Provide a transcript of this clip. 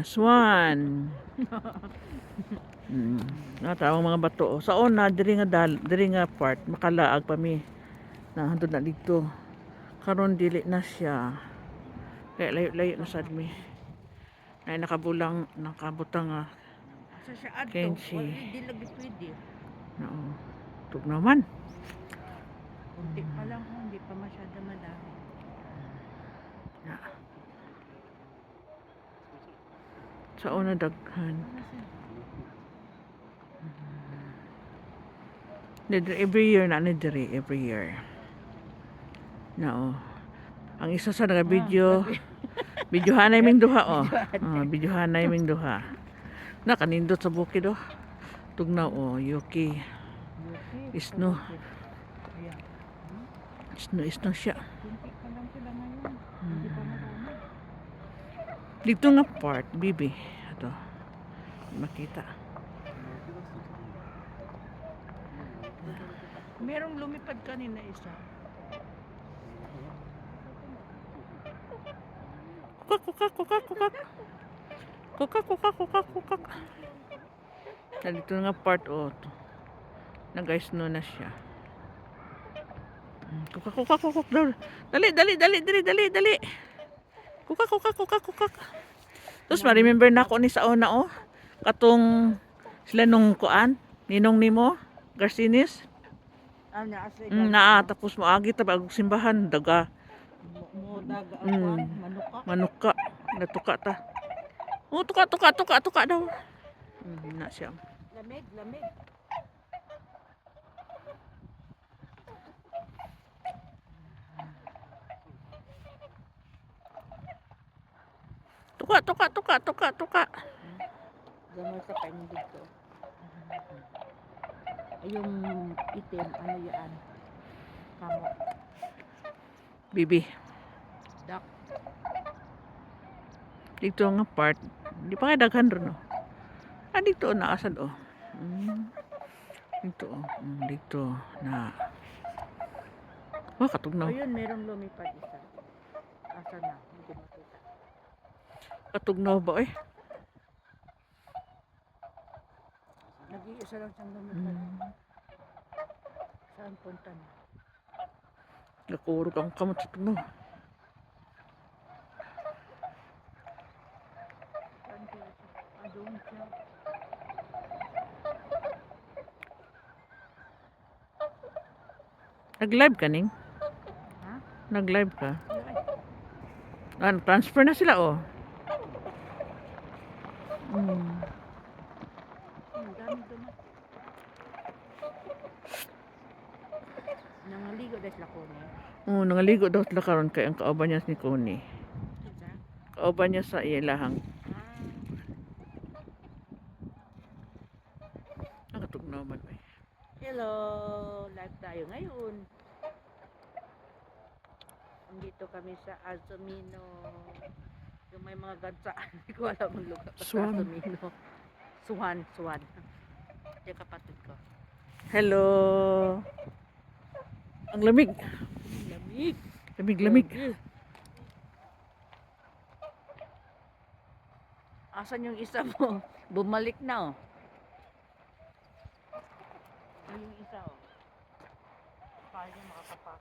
Swan. Natawang mga bato. Sa una, diri nga part, makalaag pa mi. Nahantod na dito. Karon dili na siya. Kaya layo-layo na sad mi. Ay nakabutang nga. Asa siya adto? Kenshi. Di lagi pwede. Oo. Tug naman. Kunti pa lang, hindi pa masyado madami. Sa una daghan. Every year na diri, every year. No. Ang isa sa naga video, videohan na iming duha oh. Videohan na iming duha. Na kanindot sa bukid oh. Tugnaw oh, Yuki. Isno. Isno siya. Kunti pa lang sila ngayon. Hindi pa marami. Dito nga part, bibi. Ito. Makita. Merong lumipad kanina isa. Kukak. Dito nga part oh. Nag-isno na siya. Kukak daw. Dali. Kukak. Tapos ma-remember na ako ni sa una oh. Katong sila nung kuan, ninong nimo, Garcinis. Tapos moagi ta bag simbahan daga. Daga Manuka. Natuka ta. Oh, tuka daw. Na siya. Lamig. Tuka. Gamay sa kain dito. Yung itim, ano yan? Kamo. Bibi. Dak. Dito nga part, di pa kaya daghan ron oh. Dito na asad oh. Dito oh. Dito na. Katugnaw. Ayun, merong lumipad isa. Asa na? Hindi makita. Katugnaw ba eh? Nag-iisa lang siyang lumipad. Saan punta na? Nakurog ang kamot sa tugnaw. Saan kaya siya? Doon siya. Nag-live ka ning? Ha? Nag-live ka? Transfer na sila oh. Dami doon. Nangaligo dahil sila ko niya. Nangaligo daw sila karon kay ang kauban niya ni Connie. Kauban niya sa ilahang. Nakatugnaw man ba? Hello! Live tayo ngayon. Nandito kami sa Alzamino. Yung may mga gansaan. Hindi ko alam ang lugar. Swan. Alzamino. Swan. Yung kapatid ko. Hello. Ang lamig. Lamig. Asan yung isa mo? Bumalik na oh. Yung isa oh. Paano niya makakapak?